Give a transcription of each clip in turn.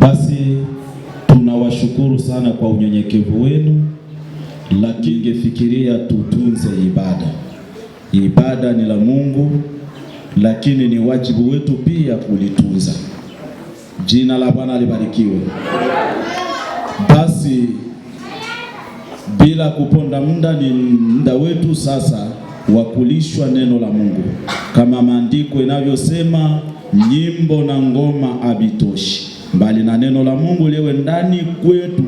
Basi tunawashukuru sana kwa unyenyekevu wenu, lakini ningefikiria tutunze ibada. Ibada ni la Mungu, lakini ni wajibu wetu pia kulitunza. Jina la Bwana libarikiwe. Basi bila kuponda muda, ni muda wetu sasa wa kulishwa neno la Mungu. Kama maandiko inavyosema, nyimbo na ngoma havitoshi, bali na neno la Mungu liwe ndani kwetu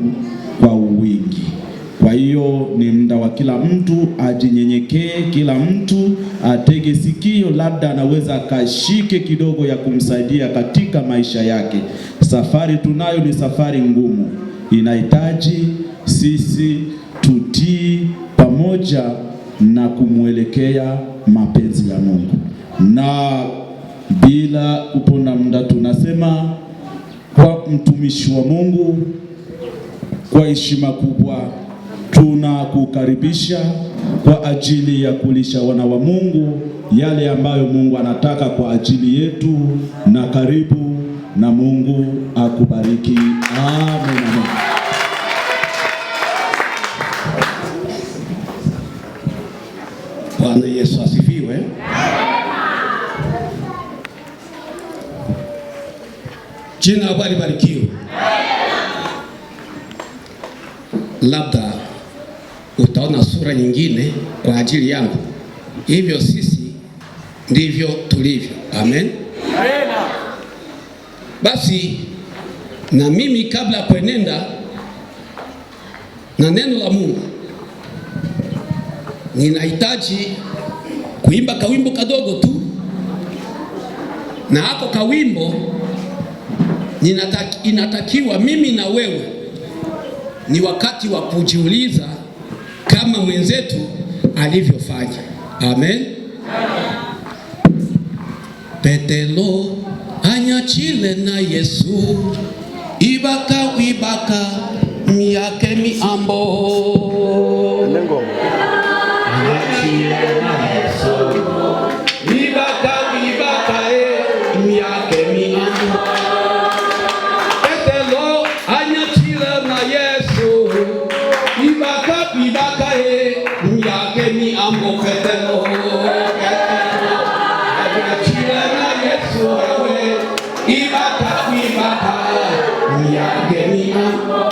kwa wingi. Kwa hiyo ni muda wa kila mtu ajinyenyekee, kila mtu atege sikio, labda anaweza akashike kidogo ya kumsaidia katika maisha yake. Safari tunayo ni safari ngumu, inahitaji sisi tutii pamoja na kumwelekea mapenzi ya Mungu. Na bila kuponda muda, tunasema kwa mtumishi wa Mungu, kwa heshima kubwa tunakukaribisha kwa ajili ya kulisha wana wa Mungu yale ambayo Mungu anataka kwa ajili yetu, na karibu, na Mungu akubariki. Amen. Bwana Yesu asifiwe. Jina la Bwana libarikiwe. Labda utaona sura nyingine kwa ajili yangu. Hivyo sisi ndivyo tulivyo. Amen. Basi na mimi kabla ya kuenenda na neno la Mungu, ninahitaji kuimba kawimbo kadogo tu, na hapo kawimbo inatakiwa mimi na wewe, ni wakati wa kujiuliza kama mwenzetu alivyofanya. Amen. Petelo anyachile na Yesu ibaka wibaka miyake miambo anyachile na Yesu ibaka wibaka miyake miambo. Petelo anyachile na Yesu ibaka wibaka miyake miambo. Petelo anyachile na Yesu ibaka wibaka miyake miambo.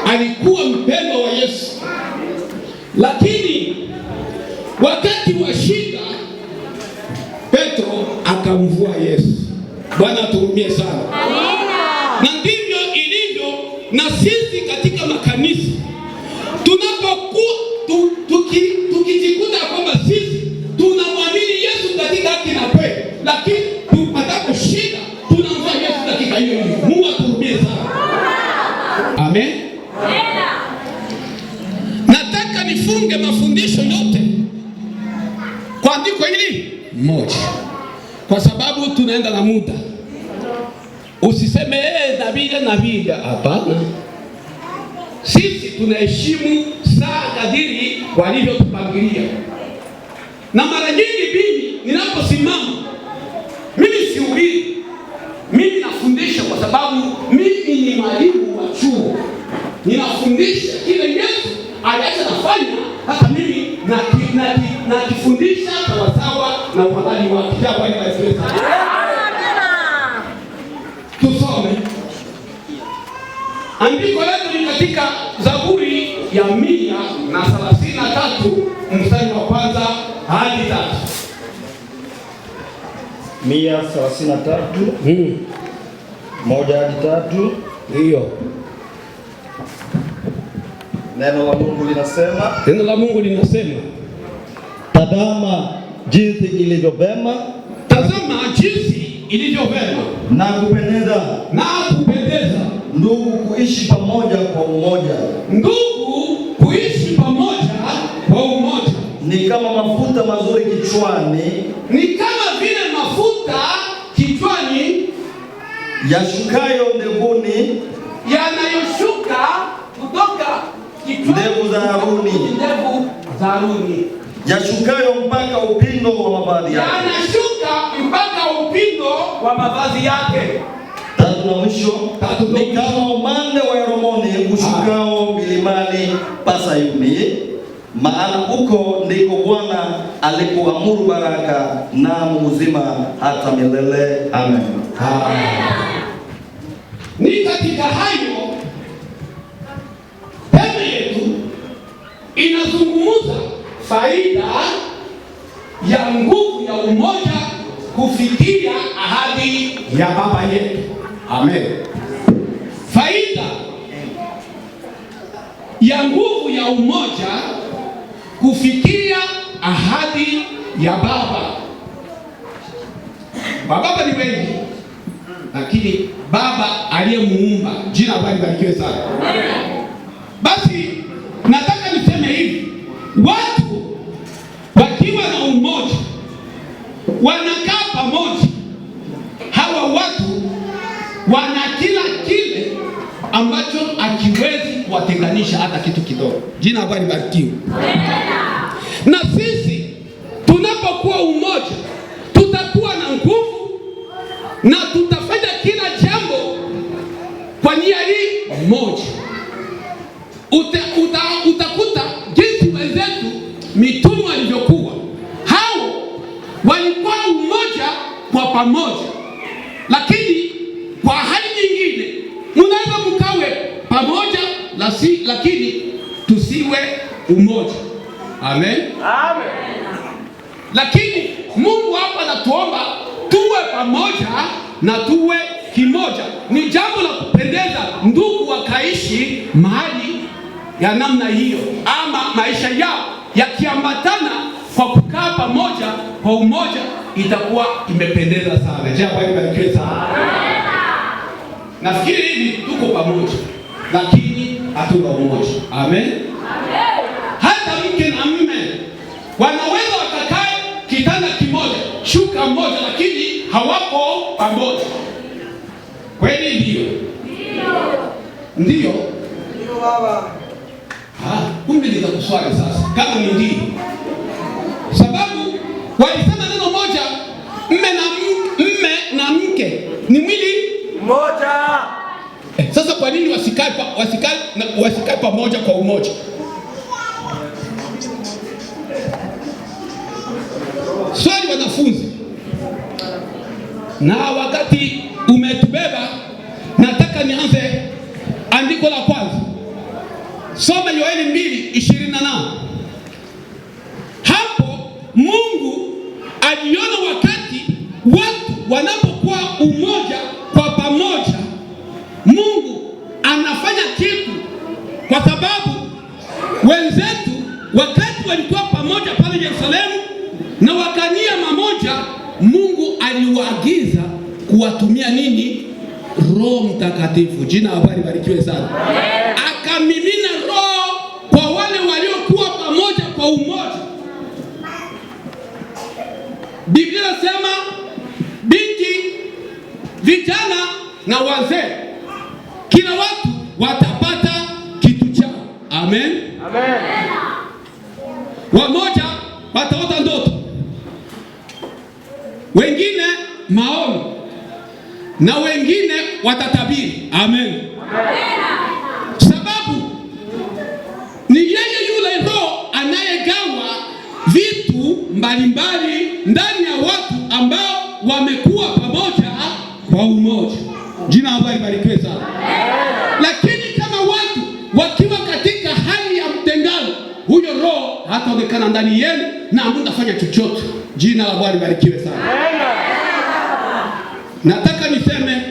Alikuwa mpendwa wa Yesu, lakini wakati wa shida Petro akamvua Yesu. Bwana atuhurumie sana. Amina. Na ndivyo ilivyo na sisi katika makanisa, tunapokuwa tukijikuta kwamba sisi tunamwamini Yesu katika haki na kweli, lakini tupatapo shida tunamvua Yesu katika hiyo hiyo. Mungu atuhurumie sana. Amen. Nataka tusifunge mafundisho yote kwa andiko hili moja, kwa sababu tunaenda na muda. Usiseme na vile, hapana. Sisi tunaheshimu saa kadiri walivyotupangilia. Na mara nyingi mimi ninaposimama, mimi sihubiri, mimi nafundisha, kwa sababu mimi ni mwalimu wa chuo. Ninafundisha kile Yesu aliacha nafanya, hata mimi nakifundisha sawasawa na uhalali wa kitabu alichoeleza. Tusome andiko letu ni katika Zaburi ya 133 mstari wa kwanza hadi 3. 133 moja hadi 3. Hiyo neno la Mungu linasema, tazama jinsi ilivyo vema, na kupendeza ndugu kuishi pamoja kwa umoja. Ni kama mafuta mazuri kichwani, yashukayo ndevuni, yanayoshuka kutoka ndevu za Haruni, yashukayo mpaka upindo wa mavazi yake. Tatu na mwisho, ni kama umande wa Hermoni ushukao milimani pa Sayuni, maana huko ndiko Bwana alikoamuru baraka na uzima hata milele. Amen. Ni katika hayo teme yetu inazungumza faida ya nguvu ya umoja kufikia ahadi ya Baba yetu. Amen. Faida ya nguvu ya umoja kufikia ahadi ya Baba. Baba ni wengi, lakini Baba aliyemuumba, jina lake libarikiwe sana. Basi nataka niseme hivi, watu wakiwa na umoja, wanakaa pamoja, hawa watu wana kila kile ambacho akiwezi kuwatenganisha hata kitu kidogo. Jina lake libarikiwe. Na sisi tunapokuwa umoja, tutakuwa na nguvu na tutafanya kila jambo kwa nia hii moja. Utakuta jinsi wenzetu mitume walivyokuwa, hao walikuwa umoja kwa pamoja, lakini kwa hali nyingine mnaweza mkawe pamoja lakini tusiwe umoja. Amen. Amen. Lakini Mungu hapa anatuomba tuwe pamoja na tuwe kimoja. Ni jambo la kupendeza ndugu wakaishi mahali ya namna hiyo, ama maisha yao yakiambatana kwa kukaa pamoja kwa umoja, itakuwa imependeza sana. Jambo hili barikiwe sana. Nafikiri hivi tuko pamoja lakini hatuna umoja. Amen. Hata mke na mume wanaweza wakakaa kitanda kimoja, shuka moja, lakini hawako pamoja. Kweli ndio? Ndio baba. Kumbe nitakuswali sasa kama ni ndio. Sababu walisema neno moja, mme na mke ni mwili mmoja. Sasa kwa nini wasikae pamoja kwa umoja? Swali wanafunzi, na wakati umetubeba, nataka nianze andiko la kwanza. Soma Yoeli 2:28. Hapo Mungu aliona wakati watu wanapokuwa umoja kwa pamoja, Mungu anafanya kitu, kwa sababu wenzetu wakati walikuwa pamoja pale Yerusalemu na wakania mamoja, Mungu aliwaagiza kuwatumia nini? Roho Mtakatifu. Jina la Bwana libarikiwe sana. Akamimina Roho kwa wale waliokuwa pamoja na wazee, kila watu watapata kitu chao. Amen, amen. Wamoja wataota ndoto, wengine maono, na wengine watatabiri. Amen, amen. Sababu ni yeye yule Roho anayegawa vitu mbalimbali ndani ya watu ambao wamekuwa pamoja kwa umoja. Jina la Bwana libarikiwe sana. Lakini kama watu wakiwa katika hali ya mtengano, huyo Roho hataonekana ndani yenu na hamtafanya chochote. Jina la Bwana libarikiwe sana. Nataka niseme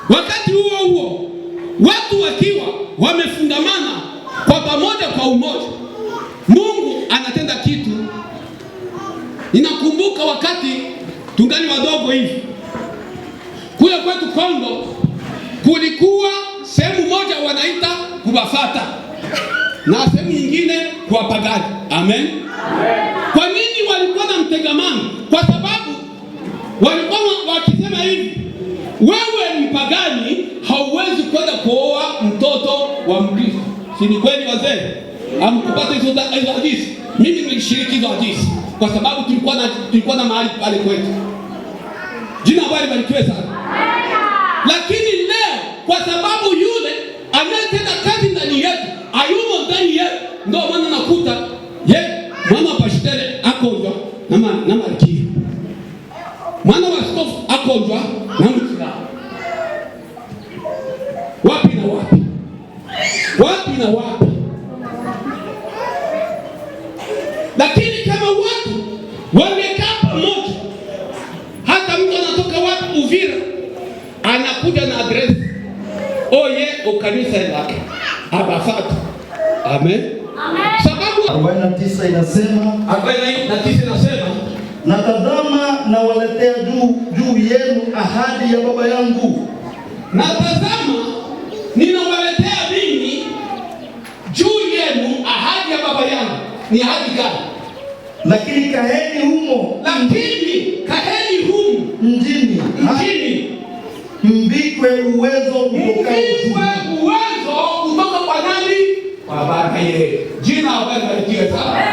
wakati huo huo watu wakiwa wamefungamana kwa pamoja kwa umoja, Mungu anatenda kitu. Ninakumbuka wakati tungali wadogo hivi, kule kwetu Kongo kulikuwa sehemu moja wanaita kubafata na sehemu nyingine kuwapagani. Amen, amen. Kwa nini walikuwa na mtegamano? Kwa sababu walikuwa wakisema hivi, wewe mpagani hauwezi kwenda kuoa mtoto wa Mkristo. Si ni kweli wazee? Hamkupata hizo hadithi? Mimi nilishiriki hizo hadithi kwa sababu tulikuwa na mahali pale kwetu. Jina la Bwana libarikiwe sana. Lakini leo kwa sababu yule anayetenda kazi ndani yetu hayumo ndani yetu, ndio maana nakuta mwana pashtele akonjwa na malkia, mwana wa askofu akonjwa na Muislamu. Wapi na wapi? Wapi na wapi? Lakini kama watu wangekaa pamoja, hata mtu anatoka wapi Uvira anakuja na adresi oye ukanisa lake abafata. Amen, amen. Sababu 49 inasema, na tazama nawaletea juu yenu ahadi ya Baba yangu. Na tazama ninawaletea mimi juu yenu ahadi ya Baba yangu. Ni ahadi gani? Lakini kaheni humo mjini mbikwe uwezo kutoka kwa nani? Kwa Baba yeye. Jina la Bwana libarikiwe sana.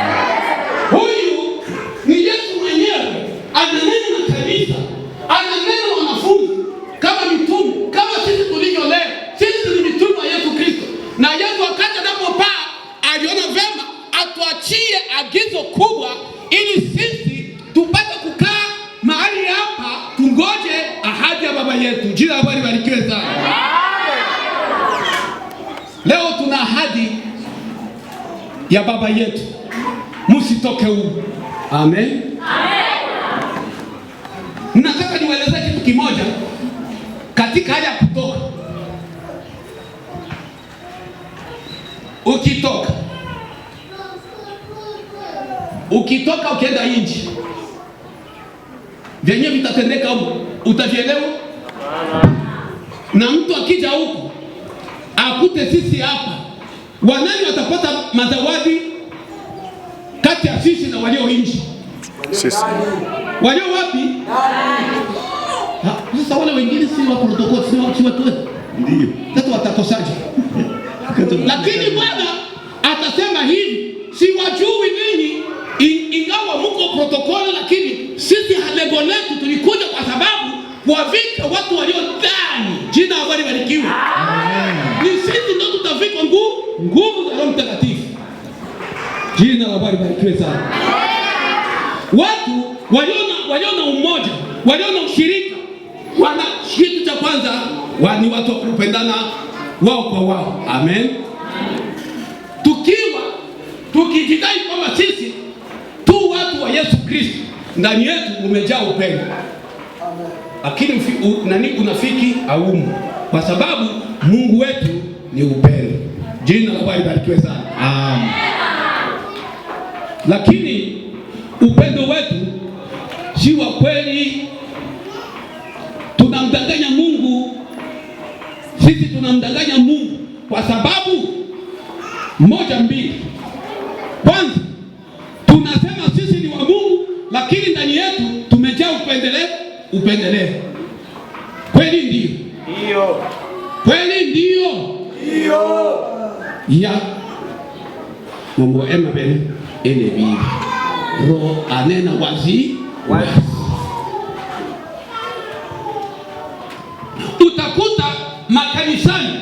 Huyu ni Yesu mwenyewe ananena na kanisa, ananena na wanafunzi kama mitume, kama sisi tulivyo leo. Sisi ni mitume wa Yesu Kristo, na Yesu wakati anapopaa aliona vema atuachie agizo kubwa ili sisi tupate kukaa mahali hapa tungoje ahadi ya Baba yetu. Jina la Bwana libarikiwe sana. Leo tuna ahadi ya Baba yetu, msitoke huko. Amen, amen. Nataka niwaeleze kitu kimoja katika hali ya kutoka. Ukitoka ukienda nje, vyenye vitatendeka huko utavielewa. Na mtu akija huko akute sisi hapa, wanani watapata mazawadi kati ya sisi na walio nje? Sisi. Walio wapi? Sasa wale wengine si wa protokoli, si watu wetu. Ndio. Sasa watakosaje? Lakini Bwana atasema hivi, siwajui ninyi ingawa mko protokoli, lakini sisi lengo letu tulikuja kwa sababu kuwavika watu walio ndani. Jina la Bwana libarikiwe. Ni sisi ndio tutavika nguvu za Roho Mtakatifu. Jina la Bwana libarikiwe sana. Watu waliona umoja, waliona ushirika, wana kitu cha kwanza ni watu kupendana wao kwa wao. Amen. Tukijidai kwamba sisi tu watu wa Yesu Kristo, ndani yetu umejaa upendo. Lakini unafiki haumo, kwa sababu Mungu wetu ni upendo. Jina la Bwana libarikiwe sana. Amen. Lakini upendo wetu si wa kweli, tunamdanganya Mungu. Sisi tunamdanganya Mungu kwa sababu moja mbili. Kwanza, tunasema sisi ni wa Mungu, lakini ndani yetu tumejaa upendeleo. Ndio. Kweli ndio. Ndio. Ya Mungu emabele ele bibi. Roho anena wazi. Utakuta makanisani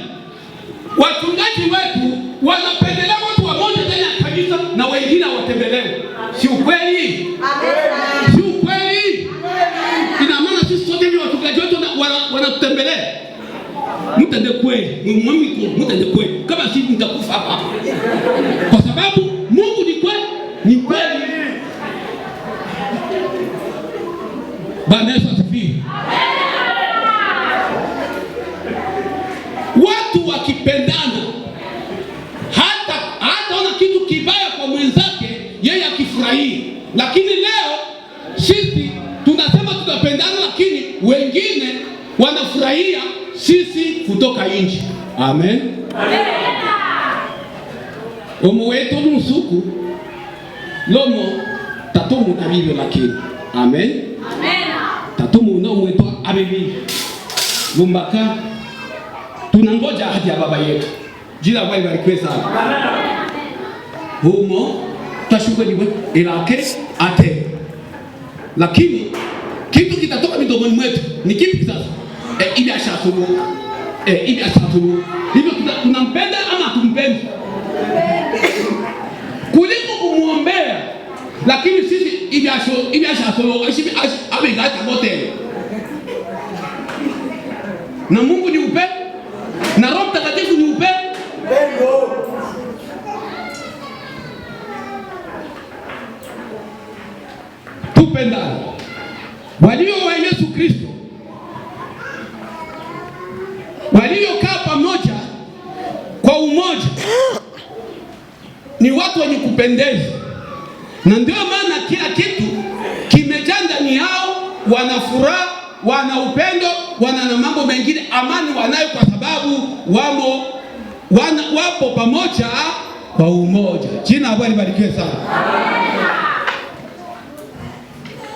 wachungaji wetu wanapendelea watu wamoja ndani ya kanisa na wengine hawatembelewi. Si ukweli? Amen. Si ukweli? Ina maana sisi sote ni wachungaji wetu wanatutembelea. Mtende kweli, mtende kweli. Kama si nitakufa hapa. Kwa sababu Mungu ni kweli, ni kweli. Bwana Yesu asifiwe. Watu wakipendana hataona kitu kibaya kwa mwenzake, yeye akifurahia. Lakini leo sisi tunasema tunapendana, lakini wengine wanafurahia sisi kutoka nje. Amen. Omu wetu nusuku lomo tatumu na bibyo lakini. Amen. Tatumu na mwetu abebi. Lumbaka tunangoja hadi ya baba yetu. Jina Bwana libarikiwe sana. Humo tashughuli ilake ate. Lakini kitu kitatoka midomoni mwetu ni kipi sasa? Ili ashatubu. Ili ashatubu. Hivyo tunampenda ama tumpendi? Kuliko kumuombea. Lakini sisi ili ashatubu abengata bote. Na Mungu ni upendo. Na Roho Mtakatifu ni upendo. Tupendane. Walio wa Yesu Kristo waliokaa pamoja kwa umoja ni watu wenye kupendeza, na ndio maana kila kitu kimejaa ndani yao. Wana furaha, wana upendo, wana na mambo mengine, amani wanayo, kwa sababu wapo pamoja kwa umoja. Jina la Bwana libarikiwe sana.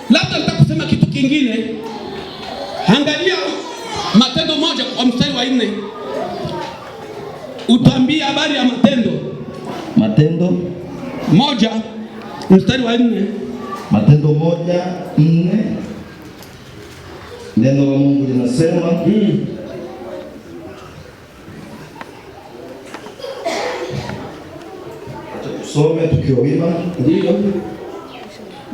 Labda nitakusema kitu kingine. Angalia Matendo 1 kwa mstari wa 4. Utaambia habari ya Matendo. Matendo 1 mstari wa 4. Matendo 1:4. Neno la Mungu linasema tusome tukiwa wima. Ndio.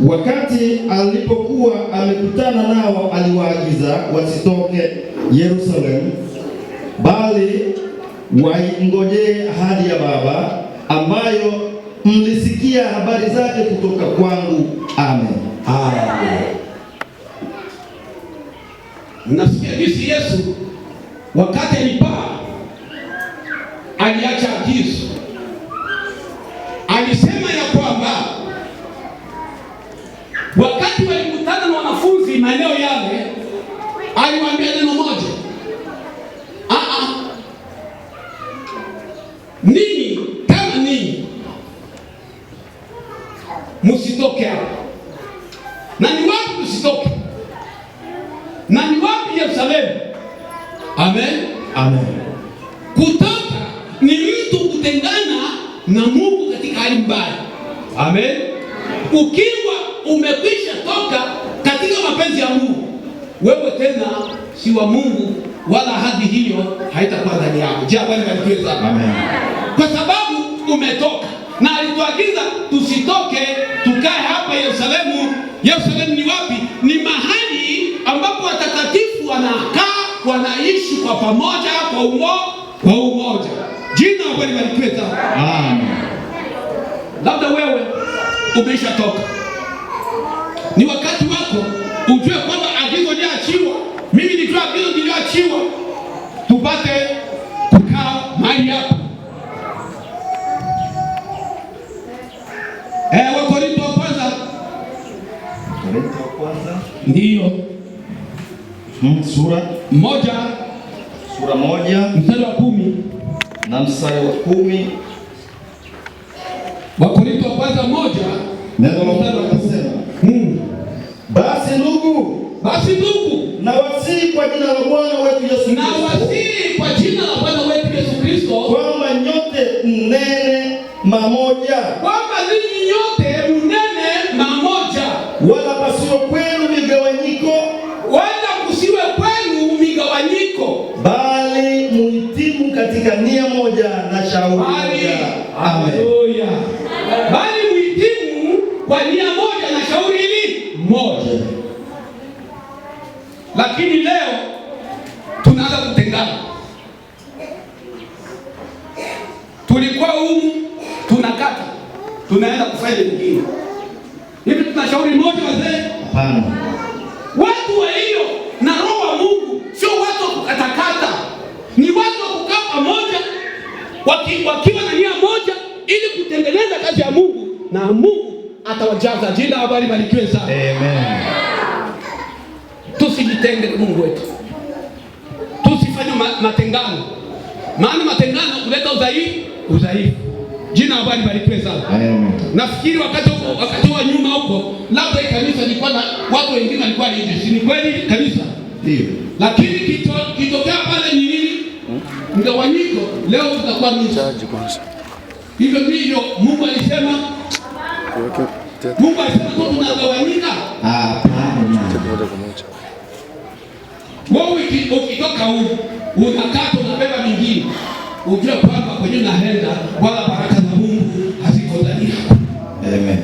Wakati alipokuwa amekutana nao, aliwaagiza wasitoke Yerusalemu, bali waingojee ahadi ya Baba, ambayo mlisikia habari zake kutoka kwangu. Amen. Amen. Nasikia jinsi Yesu wakati alipaa aliacha agizo. Alisema ya kwamba wakati walikutana na wanafunzi maeneo yale, aliwaambia neno moja. Ninyi kama ninyi msitoke hapa. Na ni wapi msitoke? Na ni wapi? Yerusalemu. Amen. Amen. Kutoka ni mtu kutengana na Mungu katika hali mbaya. Amen. Ukiwa umekwisha toka katika mapenzi ya Mungu, wewe tena si wa Mungu, wala ahadi hiyo haitakuwa ndani yako. Je, Bwana asifiwe sana. Amen. Kwa sababu umetoka, na alituagiza tusitoke, tukae hapa Yerusalemu. Yerusalemu ni wapi? Ni mahali ambapo watakatifu wanakaa, wanaishi kwa pamoja, kwa umoja. Jina la Bwana libarikiwe sana. Amen. Labda wewe umeshatoka, ni wakati wako ujue kwamba agizo liliachiwa. Mimi nijua agizo liliachiwa, tupate kukaa mahali hapa. Wakorintho wa kwanza. Ndiyo. Sura 1 mstari wa 10 na mstari wa 10. Wakorintho wa kwanza 1 neno la Mungu linasema, basi ndugu, Basi ndugu, na wasii kwa jina la Bwana wetu Yesu Kristo, na wasii kwa jina la Bwana wetu Yesu Kristo, kwamba nyote mnene mamoja, kwamba ninyi nyote mnene mamoja, wala pasiwe kwenu migawanyiko, wala kusiwe kwenu migawanyiko, bali muhitimu katika nia moja na shauri moja. Haleluya. Bali muhitimu kwa nia moja na shauri hili moja. Lakini leo tunaanza kutengana. Tulikuwa humu tunakata, tunaenda kufanya nyingine. Hivi tunashauri moja wazee? Hapana. Watu wa hiyo na roho wa Mungu sio watu wa kukatakata. Ni watu wa kukaa pamoja wakiwa na nia moja ili kutengeneza kazi ya Mungu, na Mungu atawajaza. Jina habari barikiwe sana. Amen. Tusijitenge Mungu wetu. Tusifanye matengano. Maana matengano huleta udhaifu. Jina habari barikiwe sana. Amen. Nafikiri wakati wa nyuma huko, labda kanisa lilikuwa na watu wengine walikuwa nje. Si ni kweli kanisa? Ndio. Lakini kitokea pale ni nini? Mgawanyiko. Leo tutakuwa nusu. Hivyo ndivyo Mungu alisema. Mungu alisema kwa tunagawanyika. Hapana. Wewe ukitoka huko unakata unabeba mingine, ujue kwamba kwenye unaenda wala baraka za Mungu haziko ndani yako. Amen.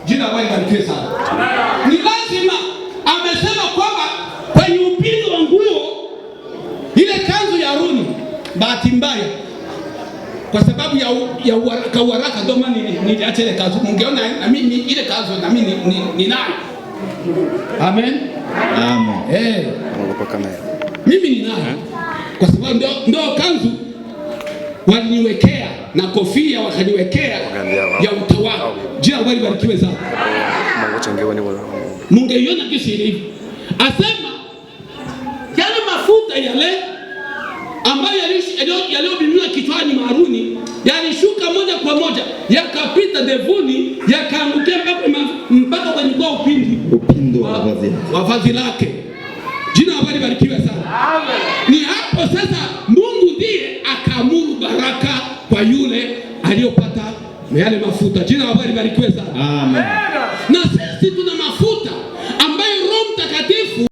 Jina la Bwana libarikiwe sana. Ni lazima amesema kwamba kwenye upindo wa nguo ile kanzu ya Haruni, bahati mbaya kwa sababu ya uharaka ndio maana niliacha ile kanzu. Mungeona na mimi ile kanzu na mimi ni nani? Amen. Amen. Mimi ni nani? Kwa sababu ndio kanzu waliniwekea na kofia wakaniwekea ya utawala. Jina la Bwana libarikiwe sana. Mungeiona kisi hivi. Asema yale mafuta yale ambayo yaliyobimbiwa kichwani mwa Haruni yalishuka moja kwa moja yakapita devuni yakaangukia mpaka kwenye kwa upindo wa vazi lake. Jina la Bwana libarikiwe sana. Amen. Ni hapo sasa Mungu ndiye akaamuru baraka kwa yule aliyopata yale mafuta. Jina la Bwana libarikiwe sana. Amen. Na sisi tuna mafuta